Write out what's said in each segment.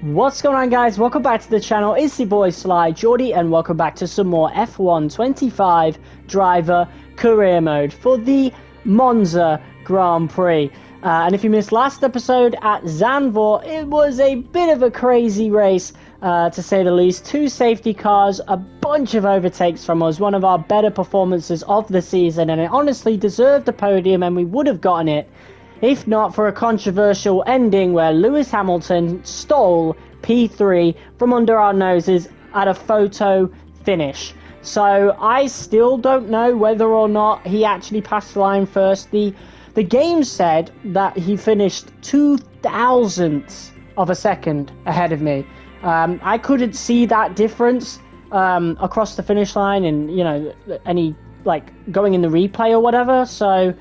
What's going on, guys? Welcome back to the channel. It's your boy Sly Geordie, and welcome back to some more F1 25 driver career mode for the Monza Grand Prix. And if you missed last episode at Zandvoort, it was a bit of a crazy race, to say the least. Two safety cars, a bunch of overtakes from us, one of our better performances of the season, and it honestly deserved a podium, and we would have gotten it if not for a controversial ending where Lewis Hamilton stole P3 from under our noses at a photo finish. So I still don't know whether or not he actually passed the line first. The game said that he finished 0.002 of a second ahead of me. I couldn't see that difference across the finish line and, you know, any, like, going in the replay or whatever. So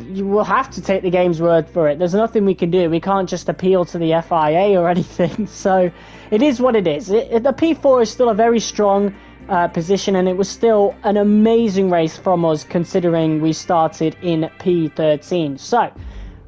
you will have to take the game's word for it. There's nothing we can do. We can't just appeal to the FIA or anything. So it is what it is. The P4 is still a very strong position, and it was still an amazing race from us considering we started in P13. So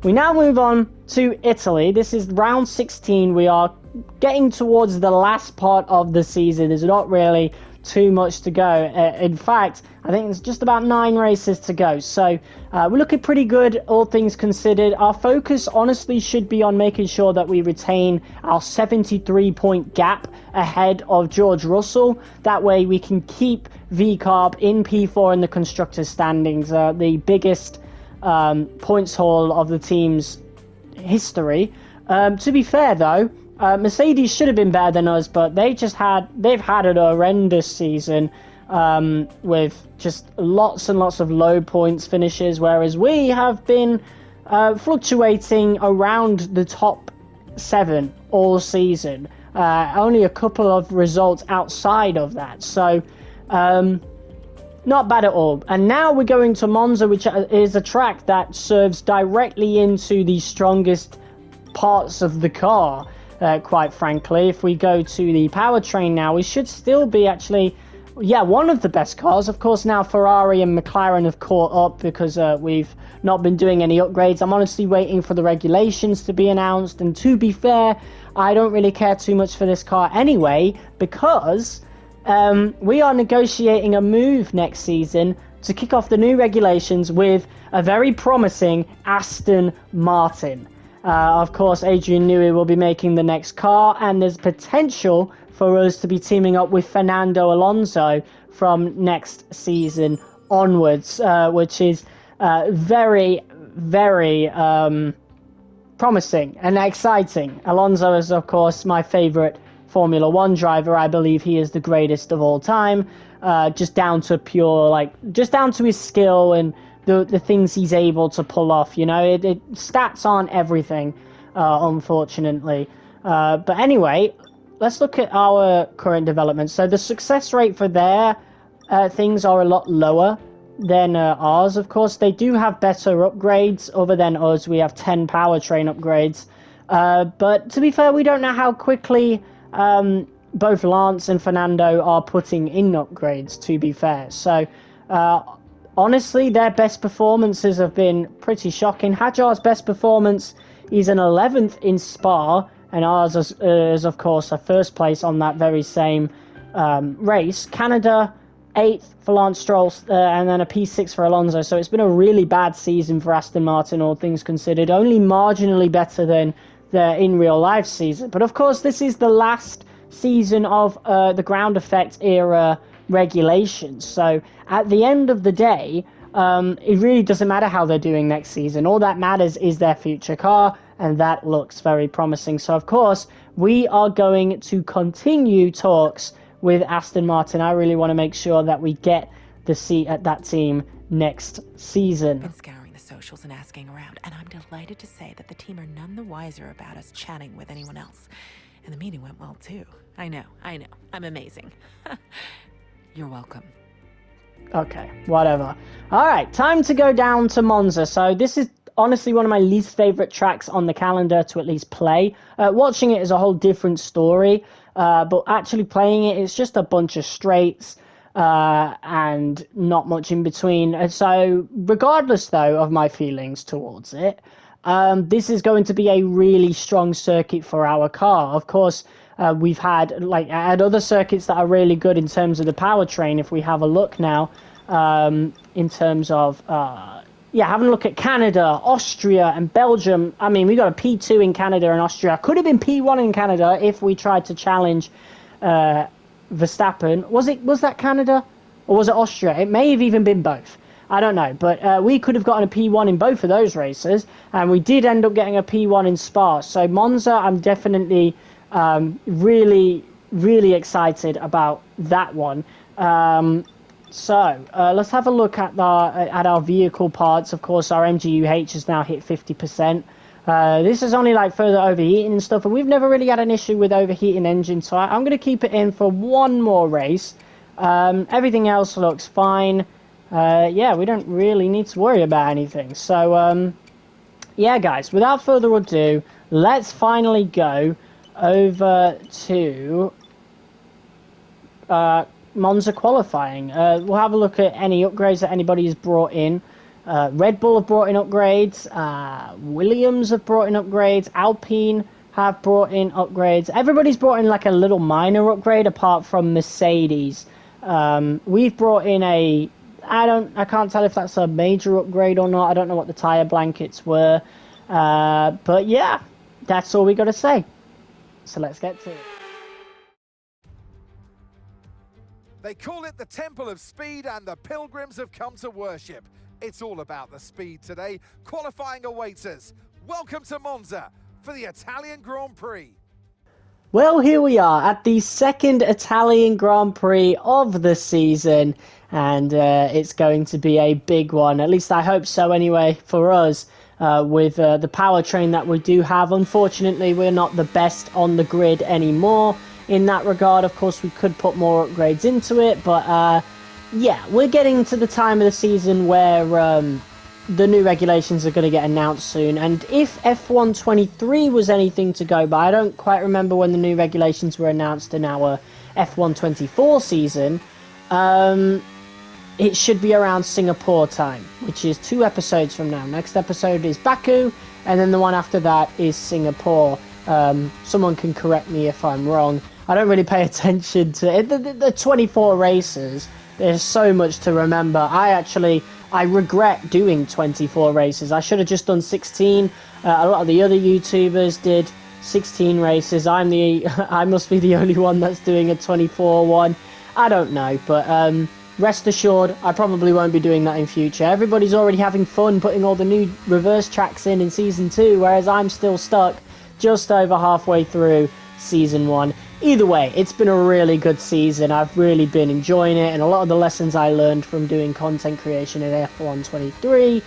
we now move on to Italy. This is round 16. We are getting towards the last part of the season. There's not really too much to go. In fact, I think there's just about 9 races to go. So we're looking pretty good, all things considered. Our focus honestly should be on making sure that we retain our 73-point gap ahead of George Russell. That way we can keep VCarb in P4 in the constructors standings, the biggest points haul of the team's history. To be fair though, Mercedes should have been better than us, but they've had an horrendous season with just lots and lots of low points finishes, whereas we have been fluctuating around the top 7 all season. Only a couple of results outside of that, so not bad at all. And now we're going to Monza, which is a track that serves directly into the strongest parts of the car. Quite frankly, if we go to the powertrain now, we should still be actually, one of the best cars. Of course, now Ferrari and McLaren have caught up because we've not been doing any upgrades. I'm honestly waiting for the regulations to be announced, and to be fair, I don't really care too much for this car anyway, because we are negotiating a move next season to kick off the new regulations with a very promising Aston Martin. Of course, Adrian Newey will be making the next car, and there's potential for us to be teaming up with Fernando Alonso from next season onwards, which is very, very promising and exciting. Alonso is, of course, my favorite Formula One driver. I believe he is the greatest of all time, just down to his skill and the things he's able to pull off. You know, stats aren't everything, unfortunately. But anyway, let's look at our current developments. So the success rate for their things are a lot lower than ours. Of course, they do have better upgrades. Other than us, we have 10 powertrain upgrades. But to be fair, we don't know how quickly both Lance and Fernando are putting in upgrades, to be fair. So honestly, their best performances have been pretty shocking. Hajar's best performance is an 11th in Spa, and ours is of course, a first place on that very same race. Canada, 8th for Lance Stroll, and then a P6 for Alonso. So it's been a really bad season for Aston Martin, all things considered. Only marginally better than the in real life season. But of course, this is the last season of the ground effect era regulations. So at the end of the day, it really doesn't matter how they're doing next season. All that matters is their future car, and that looks very promising. So of course, we are going to continue talks with Aston Martin. I really want to make sure that we get the seat at that team next season. Been scouring the socials and asking around, and I'm delighted to say that the team are none the wiser about us chatting with anyone else. And the meeting went well too. I know. I'm amazing. You're welcome. Okay, whatever. All right, time to go down to Monza. So this is honestly one of my least favorite tracks on the calendar to at least play. Watching it is a whole different story, but actually playing it, it's just a bunch of straights and not much in between. So regardless, though, of my feelings towards it, this is going to be a really strong circuit for our car. Of course, we've had other circuits that are really good in terms of the powertrain. If we have a look now, in terms of having a look at Canada, Austria, and Belgium. I mean, we got a P2 in Canada and Austria. Could have been P1 in Canada if we tried to challenge Verstappen. Was that Canada or was it Austria? It may have even been both. I don't know, but we could have gotten a P1 in both of those races, and we did end up getting a P1 in Spa. So Monza, I'm definitely really, really excited about that one. So let's have a look at our vehicle parts. Of course, our MGUH has now hit 50%. This is only like further overheating and stuff, and we've never really had an issue with overheating engines, so I'm going to keep it in for one more race. Everything else looks fine. Yeah, we don't really need to worry about anything. So, yeah, guys, without further ado, let's finally go over to Monza qualifying. We'll have a look at any upgrades that anybody has brought in. Red Bull have brought in upgrades. Williams have brought in upgrades. Alpine have brought in upgrades. Everybody's brought in like a little minor upgrade apart from Mercedes. We've brought in I can't tell if that's a major upgrade or not. I don't know what the tire blankets were. But yeah, that's all we got to say. So let's get to it. They call it the Temple of Speed, and the pilgrims have come to worship. It's all about the speed today. Qualifying awaits us. Welcome to Monza for the Italian Grand Prix. Well, here we are at the second Italian Grand Prix of the season, and it's going to be a big one. At least I hope so anyway for us, with the powertrain that we do have. Unfortunately, we're not the best on the grid anymore in that regard. Of course, we could put more upgrades into it, but yeah, we're getting to the time of the season where the new regulations are going to get announced soon, and if F1 23 was anything to go by, I don't quite remember when the new regulations were announced in our F1 24 season. It should be around Singapore time, which is 2 episodes from now. Next episode is Baku, and then the one after that is Singapore. Someone can correct me if I'm wrong. I don't really pay attention to it. The 24 races. There's so much to remember. I regret doing 24 races. I should have just done 16. A lot of the other YouTubers did 16 races. I must be the only one that's doing a 24 one. I don't know, but rest assured, I probably won't be doing that in future. Everybody's already having fun putting all the new reverse tracks in Season 2, whereas I'm still stuck just over halfway through Season 1. Either way, it's been a really good season. I've really been enjoying it, and a lot of the lessons I learned from doing content creation in F1 23,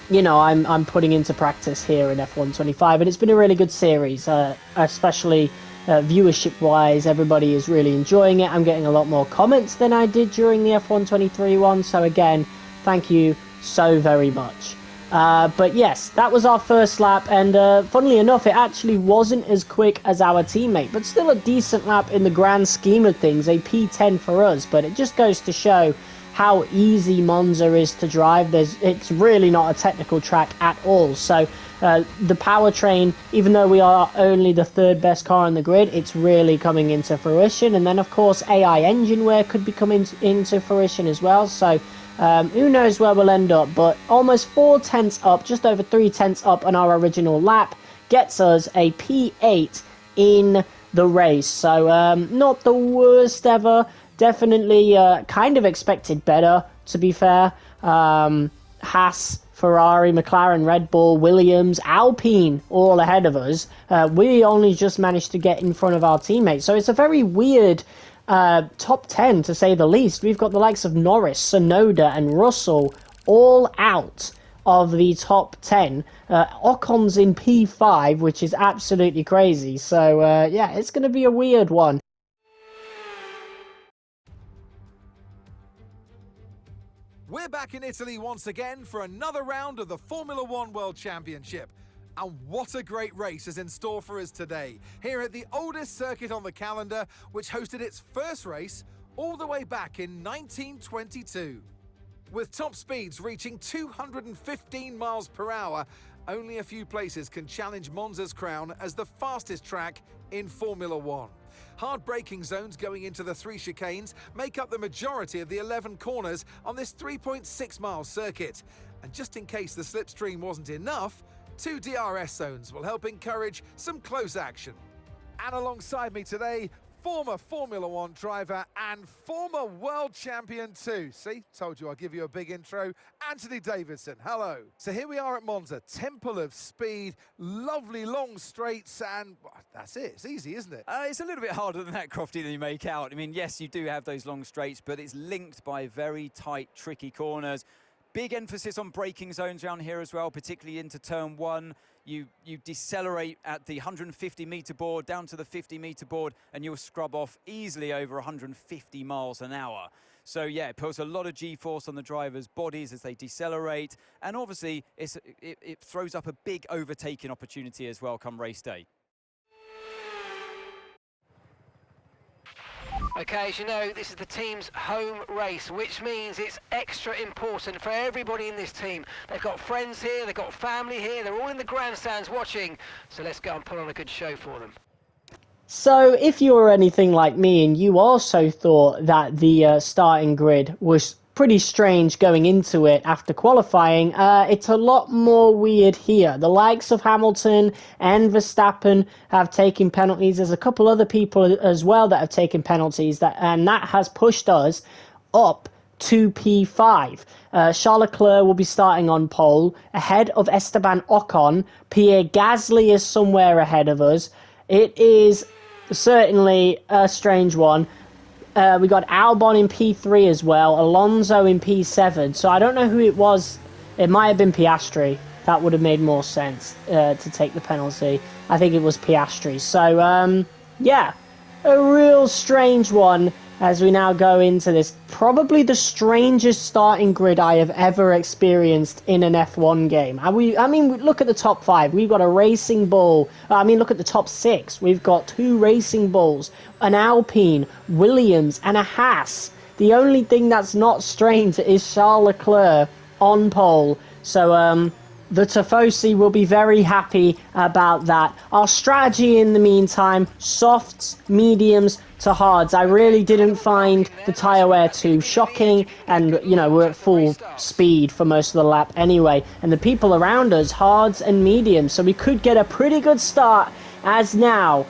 you know, I'm putting into practice here in F1 25, and it's been a really good series, especially viewership-wise. Everybody is really enjoying it. I'm getting a lot more comments than I did during the F1 23 one, so again, thank you so very much. But yes, that was our first lap, and funnily enough, it actually wasn't as quick as our teammate, but still a decent lap in the grand scheme of things, a P10 for us. But it just goes to show how easy Monza is to drive. It's really not a technical track at all. So the powertrain, even though we are only the 3rd best car on the grid, it's really coming into fruition. And then of course AI engine wear could be coming into fruition as well. So who knows where we'll end up, but almost 4 tenths up, just over 3 tenths up on our original lap, gets us a P8 in the race. So not the worst ever. Definitely kind of expected better, to be fair. Haas, Ferrari, McLaren, Red Bull, Williams, Alpine, all ahead of us. We only just managed to get in front of our teammates. So it's a very weird top 10, to say the least. We've got the likes of Norris, Sonoda, and Russell all out of the top 10. Ocon's in P5, which is absolutely crazy. So, yeah, it's going to be a weird one. We're back in Italy once again for another round of the Formula One World Championship. And what a great race is in store for us today, here at the oldest circuit on the calendar, which hosted its first race all the way back in 1922. With top speeds reaching 215 miles per hour, only a few places can challenge Monza's crown as the fastest track in Formula One. Hard braking zones going into the 3 chicanes make up the majority of the 11 corners on this 3.6-mile circuit. And just in case the slipstream wasn't enough, 2 DRS zones will help encourage some close action. And alongside me today, former Formula One driver and former world champion too. See, told you I'll give you a big intro. Anthony Davidson, hello. So here we are at Monza, Temple of Speed, lovely long straights, and well, that's it. It's easy, isn't it? It's a little bit harder than that, Crofty, than you make out. I mean, yes, you do have those long straights, but it's linked by very tight, tricky corners. Big emphasis on braking zones around here as well, particularly into turn 1. You decelerate at the 150-meter board down to the 50-meter board, and you'll scrub off easily over 150 miles an hour. So yeah, it puts a lot of G-force on the drivers' bodies as they decelerate, and obviously it throws up a big overtaking opportunity as well come race day. Okay, as you know, this is the team's home race, which means it's extra important for everybody in this team. They've got friends here, they've got family here, they're all in the grandstands watching, so let's go and put on a good show for them. So if you were anything like me and you also thought that the starting grid was pretty strange going into it after qualifying, it's a lot more weird here. The likes of Hamilton and Verstappen have taken penalties. There's a couple other people as well that have taken penalties, and that has pushed us up to P5. Charles Leclerc will be starting on pole ahead of Esteban Ocon. Pierre Gasly is somewhere ahead of us. It is certainly a strange one. We got Albon in P3 as well, Alonso in P7. So I don't know who it was. It might have been Piastri. That would have made more sense to take the penalty. I think it was Piastri. So, yeah, a real strange one as we now go into this. Probably the strangest starting grid I have ever experienced in an F1 game. I mean, look at the top 5. We've got a Racing Bull. I mean, look at the top 6. We've got 2 Racing Bulls, an Alpine, Williams, and a Haas. The only thing that's not strange is Charles Leclerc on pole. So, the Tifosi will be very happy about that. Our strategy in the meantime, softs, mediums to hards. I really didn't find the tyre wear too shocking, and you know, we're at full speed for most of the lap anyway. And the people around us, hards and mediums, so we could get a pretty good start as now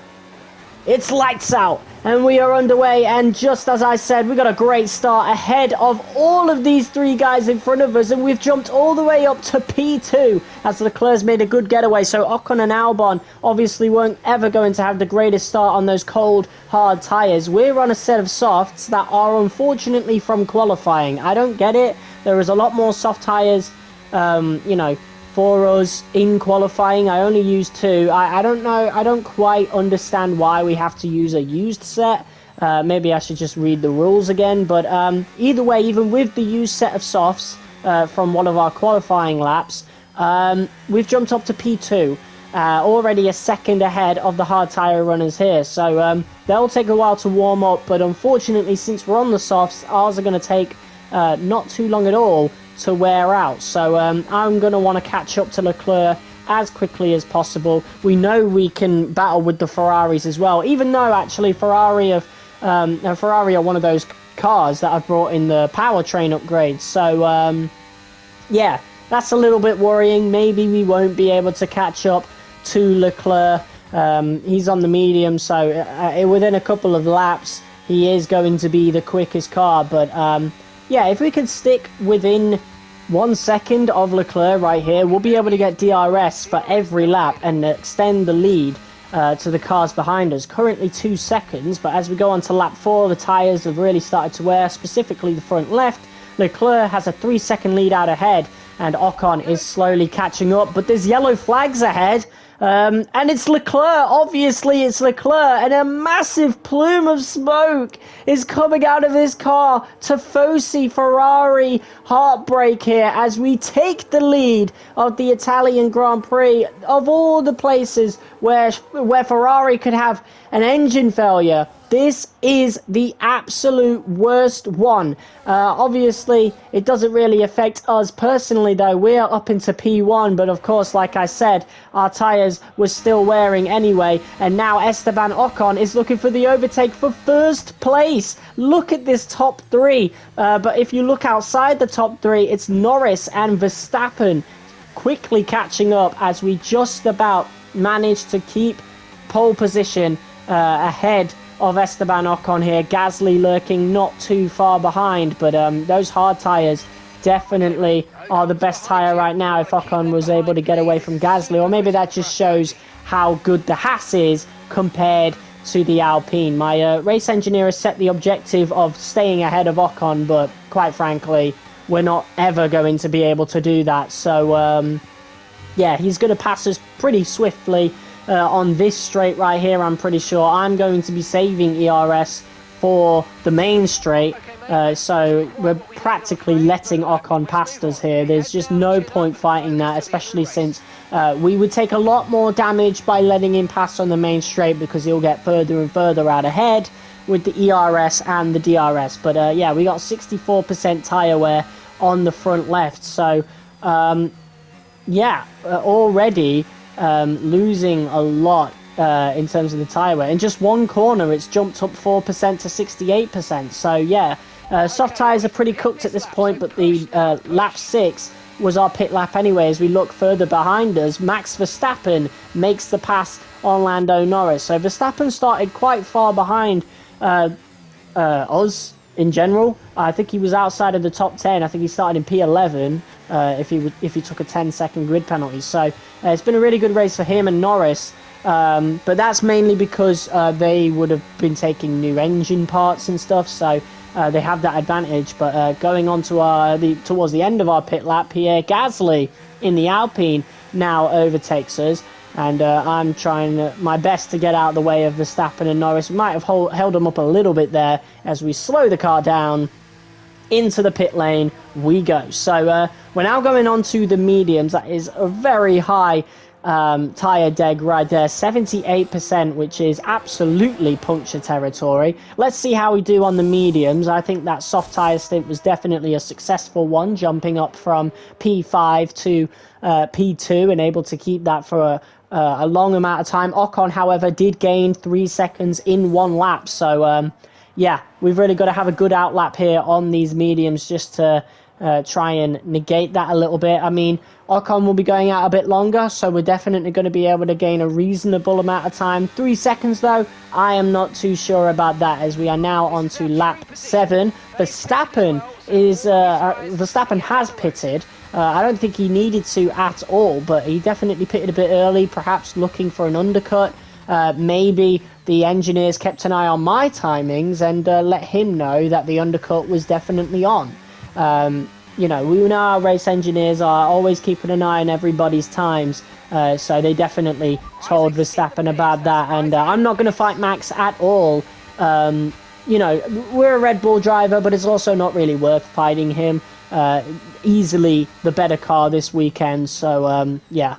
it's lights out and we are underway, and just as I said, we got a great start ahead of all of these 3 guys in front of us, and we've jumped all the way up to P2 as Leclerc's made a good getaway. So Ocon and Albon obviously weren't ever going to have the greatest start on those cold, hard tyres. We're on a set of softs that are unfortunately from qualifying. I don't get it. There is a lot more soft tyres, you know, for us in qualifying. I only used 2. I don't know. I don't quite understand why we have to use a used set. Maybe I should just read the rules again. But either way, even with the used set of softs from one of our qualifying laps, we've jumped up to P2. Already a second ahead of the hard tyre runners here. So they'll take a while to warm up. But unfortunately, since we're on the softs, ours are going to take not too long at all to wear out. So I'm going to want to catch up to Leclerc as quickly as possible. We know we can battle with the Ferraris as well, even though actually Ferrari are one of those cars that have brought in the powertrain upgrades. So yeah, that's a little bit worrying. Maybe we won't be able to catch up to Leclerc. He's on the medium, so within a couple of laps he is going to be the quickest car. But yeah, if we could stick within 1 second of Leclerc right here, we'll be able to get DRS for every lap and extend the lead to the cars behind us. Currently 2 seconds, but as we go on to lap 4, the tyres have really started to wear, specifically the front left. Leclerc has a 3-second lead out ahead, and Ocon is slowly catching up, but there's yellow flags ahead. And it's Leclerc, obviously it's Leclerc, and a massive plume of smoke is coming out of this car. Tifosi Ferrari heartbreak here as we take the lead of the Italian Grand Prix. Of all the places where Ferrari could have an engine failure, This is the absolute worst one. Obviously, it doesn't really affect us personally, though. We're up into P1, but of course, like I said, our tyres were still wearing anyway. And now Esteban Ocon is looking for the overtake for first place. Look at this top three. But if you look outside the top three, it's Norris and Verstappen quickly catching up as we just about managed to keep pole position ahead of Esteban Ocon here. Gasly lurking not too far behind, but those hard tyres definitely are the best tyre right now if Ocon was able to get away from Gasly, or maybe that just shows how good the Haas is compared to the Alpine. My race engineer has set the objective of staying ahead of Ocon, but quite frankly, we're not ever going to be able to do that. So, yeah, he's going to pass us pretty swiftly on this straight right here, I'm pretty sure. I'm going to be saving ERS for the main straight, so we're practically letting Ocon past us here. There's just no point fighting that, especially since we would take a lot more damage by letting him pass on the main straight, because he'll get further and further out ahead with the ERS and the DRS. But yeah, we got 64% tyre wear on the front left, so yeah, already losing a lot in terms of the tyre wear. In just one corner, it's jumped up 4% to 68%. So yeah, soft tyres are pretty cooked at this point, but the lap 6 was our pit lap anyway. As we look further behind us, Max Verstappen makes the pass on Lando Norris. So Verstappen started quite far behind us in general. I think he was outside of the top 10. I think he started in P11 if he took a 10-second grid penalty. So it's been a really good race for him and Norris, but that's mainly because they would have been taking new engine parts and stuff, so they have that advantage. But going on to towards the end of our pit lap, Pierre Gasly in the Alpine now overtakes us, and I'm trying my best to get out of the way of Verstappen and Norris. We might have held them up a little bit there as we slow the car down. Into the pit lane we go. So we're now going on to the mediums. That is a very high tyre deg right there, 78%, which is absolutely puncture territory. Let's see how we do on the mediums. I think that soft tyre stint was definitely a successful one, jumping up from P5 to P2 and able to keep that for a long amount of time. Ocon, however, did gain 3 seconds in one lap, so yeah, we've really got to have a good outlap here on these mediums just to try and negate that a little bit. I mean, Ocon will be going out a bit longer, so we're definitely going to be able to gain a reasonable amount of time. 3 seconds, though, I am not too sure about that, as we are now on to lap 7. Verstappen has pitted. I don't think he needed to at all, but he definitely pitted a bit early, perhaps looking for an undercut. Maybe the engineers kept an eye on my timings and let him know that the undercut was definitely on. You know, we know our race engineers are always keeping an eye on everybody's times, so they definitely told Verstappen about that. And I'm not going to fight Max at all. You know, we're a Red Bull driver, but it's also not really worth fighting him. Easily the better car this weekend, so yeah.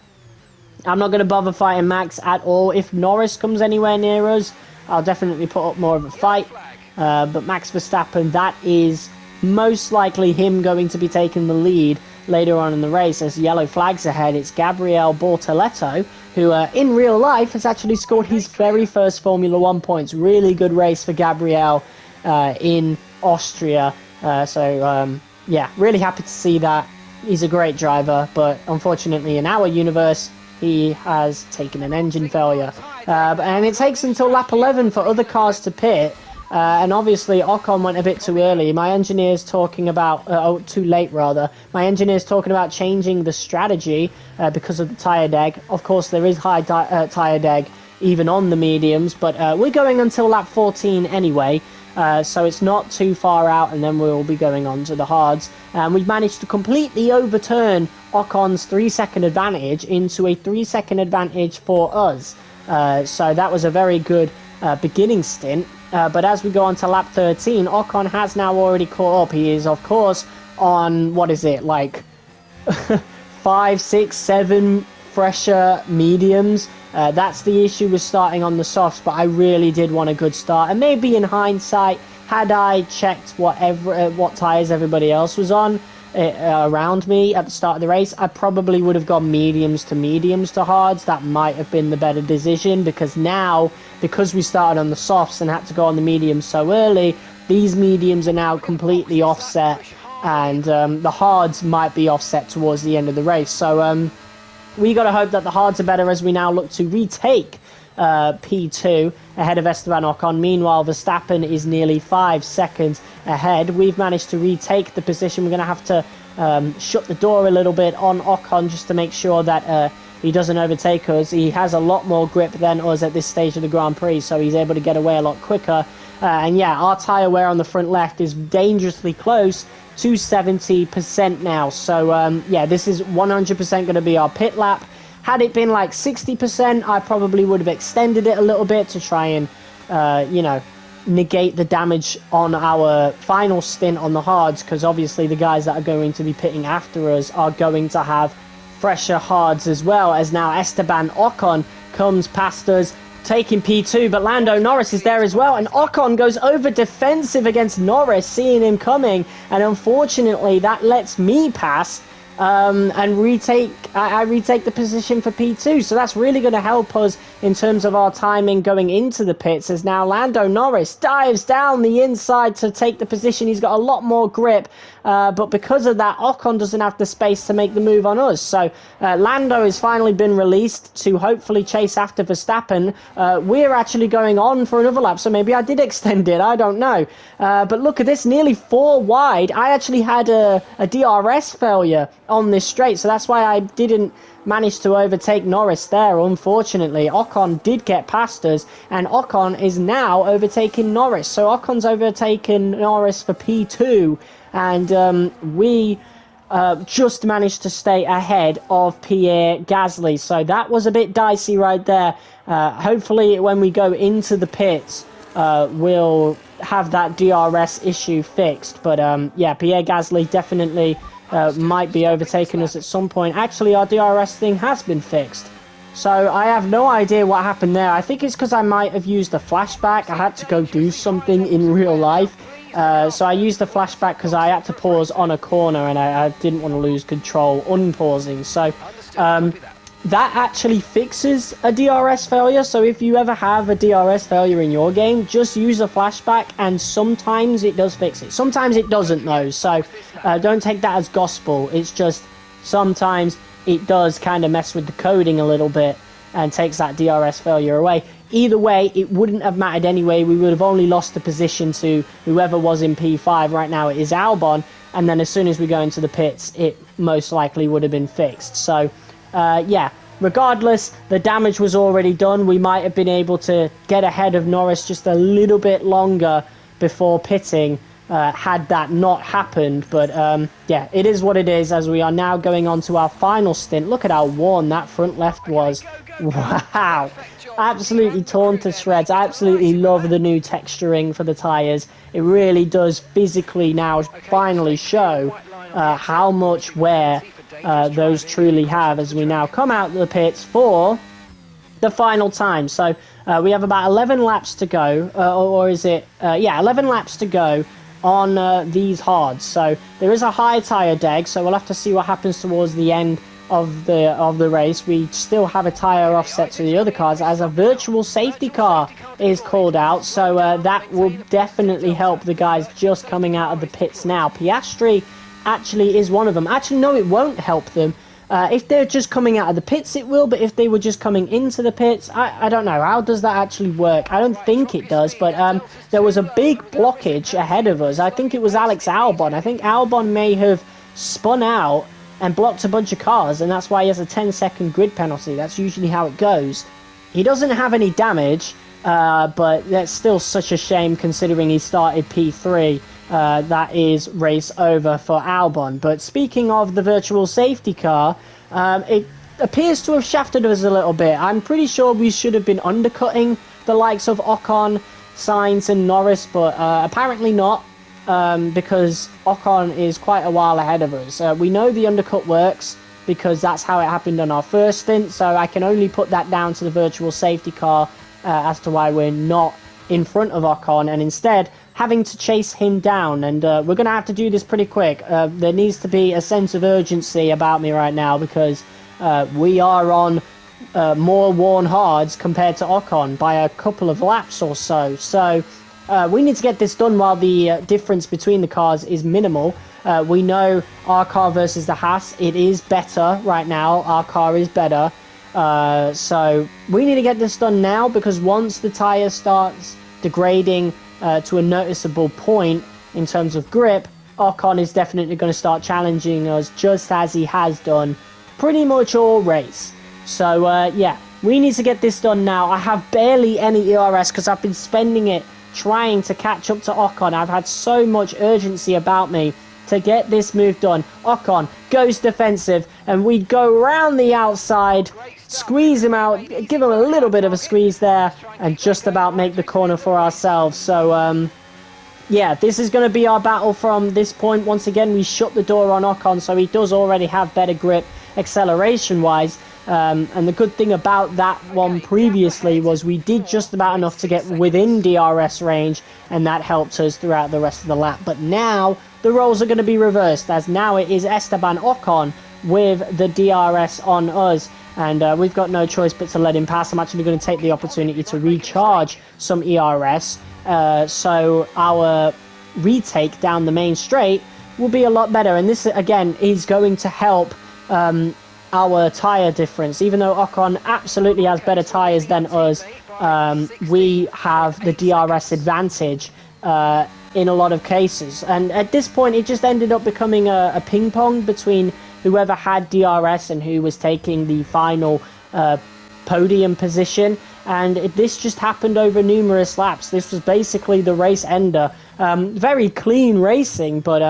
I'm not going to bother fighting Max at all. If Norris comes anywhere near us, I'll definitely put up more of a fight. But Max Verstappen, that is most likely him going to be taking the lead later on in the race. As yellow flags ahead, it's Gabriel Bortoleto, who in real life has actually scored his very first Formula 1 points. Really good race for Gabriel in Austria. So yeah, really happy to see that. He's a great driver, but unfortunately in our universe, he has taken an engine failure. And it takes until lap 11 for other cars to pit. And obviously Ocon went a bit too early. My engineer's talking about, too late rather. My engineer's talking about changing the strategy because of the tyre deg. Of course, there is high tyre deg even on the mediums, but we're going until lap 14 anyway. So it's not too far out, and then we'll be going on to the hards. And we've managed to completely overturn Ocon's 3-second advantage into a 3-second advantage for us. So that was a very good beginning stint. But as we go on to lap 13, Ocon has now already caught up. He is, of course, on, what is it, like 5, 6, 7 fresher mediums. That's the issue with starting on the softs, but I really did want a good start. And maybe in hindsight, had I checked what tyres everybody else was on around me at the start of the race, I probably would have gone mediums to hards. That might have been the better decision, because now, because we started on the softs and had to go on the mediums so early, these mediums are now completely offset, and the hards might be offset towards the end of the race. So we got to hope that the hards are better as we now look to retake P2 ahead of Esteban Ocon. Meanwhile, Verstappen is nearly 5 seconds ahead. We've managed to retake the position. We're going to have to shut the door a little bit on Ocon just to make sure that he doesn't overtake us. He has a lot more grip than us at this stage of the Grand Prix, so he's able to get away a lot quicker. And yeah, our tyre wear on the front left is dangerously close to 70% now. So yeah, this is 100% going to be our pit lap. Had it been like 60%, I probably would have extended it a little bit to try and, you know, negate the damage on our final stint on the hards, because obviously the guys that are going to be pitting after us are going to have fresher hards as well, as now Esteban Ocon comes past us, taking P2, but Lando Norris is there as well, and Ocon goes over defensive against Norris, seeing him coming, and unfortunately that lets me pass and I retake the position for P2. So that's really going to help us in terms of our timing going into the pits, as now Lando Norris dives down the inside to take the position. He's got a lot more grip, but because of that, Ocon doesn't have the space to make the move on us. So Lando has finally been released to hopefully chase after Verstappen. We're actually going on for another lap, so maybe I did extend it, I don't know. But look at this, nearly 4 wide. I actually had a DRS failure on this straight, so that's why I didn't manage to overtake Norris there, unfortunately. Ocon did get past us, and Ocon is now overtaking Norris. So Ocon's overtaken Norris for P2, and we just managed to stay ahead of Pierre Gasly. So that was a bit dicey right there. Hopefully when we go into the pits, we'll have that DRS issue fixed. But yeah, Pierre Gasly definitely might be overtaking us at some point. Actually, our DRS thing has been fixed, so I have no idea what happened there. I think it's because I might have used a flashback. I had to go do something in real life, so I used the flashback because I had to pause on a corner, and I didn't want to lose control unpausing. So that actually fixes a DRS failure. So if you ever have a DRS failure in your game, just use a flashback, and sometimes it does fix it. Sometimes it doesn't though, so don't take that as gospel. It's just sometimes it does kind of mess with the coding a little bit and takes that DRS failure away. Either way, it wouldn't have mattered anyway. We would have only lost the position to whoever was in P5. Right now it is Albon, and then as soon as we go into the pits, it most likely would have been fixed. So yeah, regardless, the damage was already done. We might have been able to get ahead of Norris just a little bit longer before pitting, had that not happened. But yeah, it is what it is, as we are now going on to our final stint. Look at how worn that front left was. Wow, absolutely torn to shreds. I absolutely love the new texturing for the tyres. It really does physically now finally show how much wear those truly have, as we now come out of the pits for the final time. So we have about 11 laps to go, or is it yeah, 11 laps to go on these hards. So there is a high tyre deg, so we'll have to see what happens towards the end of the race. We still have a tyre offset to the other cars, as a virtual safety car is called out, so that will definitely help the guys just coming out of the pits now. Piastri actually is one of them. Actually, no, it won't help them. If they're just coming out of the pits, it will, but if they were just coming into the pits, I don't know. How does that actually work? I don't think it does, but there was a big blockage ahead of us. I think it was Alex Albon. I think Albon may have spun out and blocked a bunch of cars, and that's why he has a 10-second grid penalty. That's usually how it goes. He doesn't have any damage, but that's still such a shame considering he started P3. That is race over for Albon. But speaking of the virtual safety car, it appears to have shafted us a little bit. I'm pretty sure we should have been undercutting the likes of Ocon, Sainz and Norris, but apparently not, because Ocon is quite a while ahead of us. We know the undercut works. because that's how it happened on our first stint. So I can only put that down to the virtual safety car as to why we're not in front of Ocon and instead having to chase him down. And we're going to have to do this pretty quick. There needs to be a sense of urgency about me right now because we are on more worn hards compared to Ocon by a couple of laps or so. So we need to get this done while the difference between the cars is minimal. We know our car versus the Haas, it is better right now. Our car is better. So we need to get this done now because once the tyre starts degrading to a noticeable point in terms of grip, Ocon is definitely going to start challenging us just as he has done pretty much all race. So yeah, we need to get this done now. I have barely any ERS because I've been spending it trying to catch up to Ocon. I've had so much urgency about me to get this move done. Ocon goes defensive and we go around the outside, squeeze him out, give him a little bit of a squeeze there and just about make the corner for ourselves. So yeah, this is going to be our battle from this point. Once again, we shut the door on Ocon, so he does already have better grip acceleration wise. And the good thing about that one previously was we did just about enough to get within DRS range, and that helped us throughout the rest of the lap. But now the roles are going to be reversed, as now it is Esteban Ocon with the DRS on us, and we've got no choice but to let him pass. I'm actually going to take the opportunity to recharge some ERS, so our retake down the main straight will be a lot better, and this again is going to help our tyre difference. Even though Ocon absolutely has better tyres than us, we have the DRS advantage in a lot of cases. And at this point, it just ended up becoming a ping pong between whoever had DRS and who was taking the final podium position. And this just happened over numerous laps. This was basically the race ender. Very clean racing, but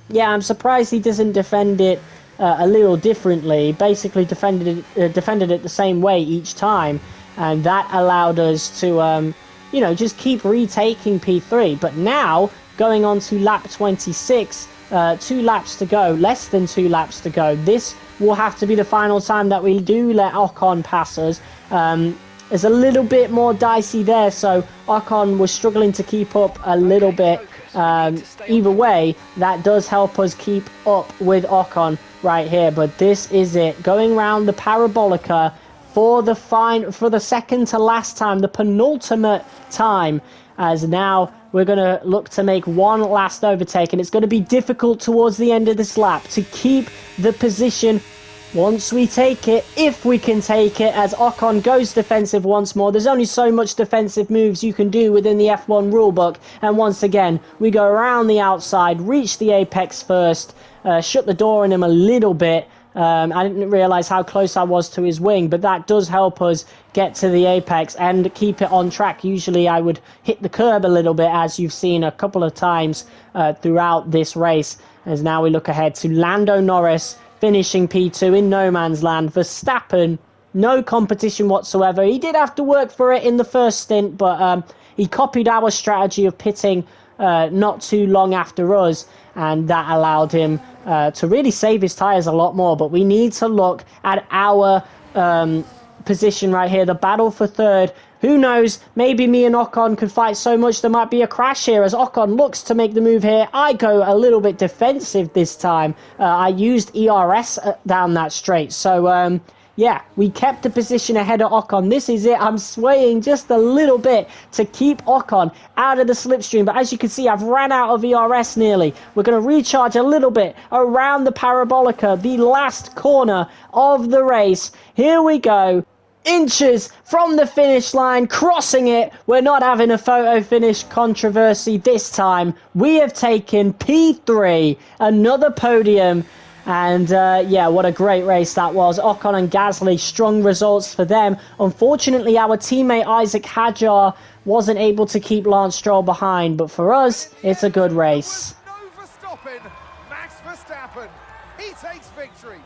yeah, I'm surprised he doesn't defend it a little differently. Basically defended it the same way each time, and that allowed us to you know, just keep retaking P3. But now going on to lap 26, 2 laps to go, less than 2 laps to go, this will have to be the final time that we do let Ocon pass us. There's a little bit more dicey there, so Ocon was struggling to keep up a little bit. Either way, that does help us keep up with Ocon right here. But this is it, going round the Parabolica for the second to last time, the penultimate time, as now we're going to look to make one last overtake, and it's going to be difficult towards the end of this lap to keep the position once we take it, if we can take it, as Ocon goes defensive once more. There's only so much defensive moves you can do within the F1 rulebook, and once again, we go around the outside, reach the apex first, shut the door on him a little bit. I didn't realise how close I was to his wing, but that does help us get to the apex and keep it on track. Usually I would hit the curb a little bit, as you've seen a couple of times throughout this race, as now we look ahead to Lando Norris finishing P2 in no man's land. Verstappen, no competition whatsoever. He did have to work for it in the first stint, but he copied our strategy of pitting not too long after us, and that allowed him to really save his tyres a lot more. But we need to look at our position right here, the battle for third. Who knows, maybe me and Ocon could fight so much there might be a crash here, as Ocon looks to make the move here. I go a little bit defensive this time. I used ERS down that straight. So, yeah, we kept the position ahead of Ocon. This is it. I'm swaying just a little bit to keep Ocon out of the slipstream. But as you can see, I've ran out of ERS nearly. We're going to recharge a little bit around the Parabolica, the last corner of the race. Here we go. Inches from the finish line, crossing it. We're not having a photo finish controversy this time. We have taken P3, another podium, and yeah, what a great race that was. Ocon and Gasly, strong results for them. Unfortunately, our teammate Isaac Hadjar wasn't able to keep Lance Stroll behind, but for us, it's a good race. No Verstappen, Max Verstappen, he takes victory.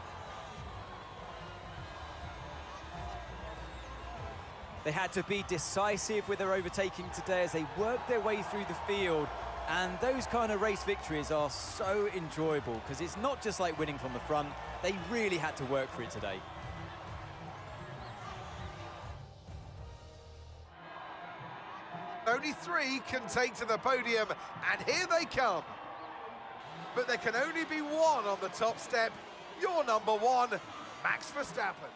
They had to be decisive with their overtaking today as they worked their way through the field. And those kind of race victories are so enjoyable because it's not just like winning from the front. They really had to work for it today. Only 3 can take to the podium, and here they come. But there can only be one on the top step. Your number 1, Max Verstappen.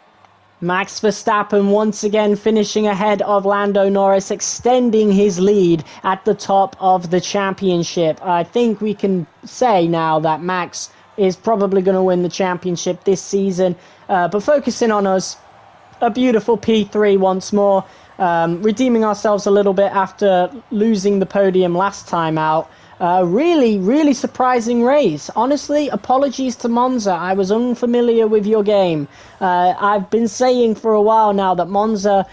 Max Verstappen once again finishing ahead of Lando Norris, extending his lead at the top of the championship. I think we can say now that Max is probably going to win the championship this season. But focusing on us, a beautiful P3 once more, redeeming ourselves a little bit after losing the podium last time out. Really surprising race. Honestly, apologies to Monza. I was unfamiliar with your game. I've been saying for a while now that Monza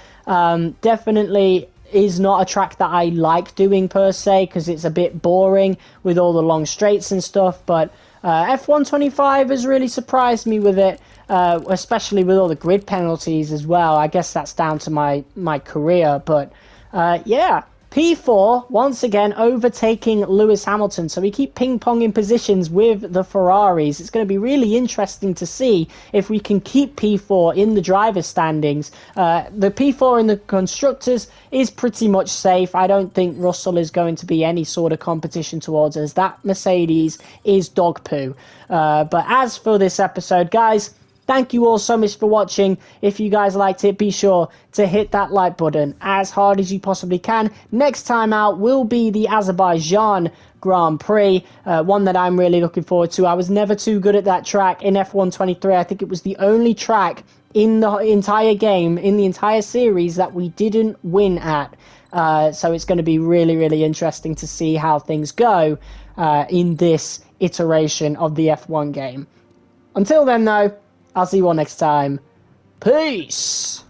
definitely is not a track that I like doing per se because it's a bit boring with all the long straights and stuff. But F125 has really surprised me with it, especially with all the grid penalties as well. I guess that's down to my career. But yeah. P4, once again, overtaking Lewis Hamilton. So we keep ping-ponging positions with the Ferraris. It's going to be really interesting to see if we can keep P4 in the driver's standings. The P4 in the constructors is pretty much safe. I don't think Russell is going to be any sort of competition towards us. That Mercedes is dog poo. But as for this episode, guys, thank you all so much for watching. If you guys liked it, be sure to hit that like button as hard as you possibly can. Next time out will be the Azerbaijan Grand Prix, one that I'm really looking forward to. I was never too good at that track in F123. I think it was the only track in the entire game, in the entire series, that we didn't win at. So it's going to be really interesting to see how things go in this iteration of the F1 game. Until then, though, I'll see you all next time. Peace!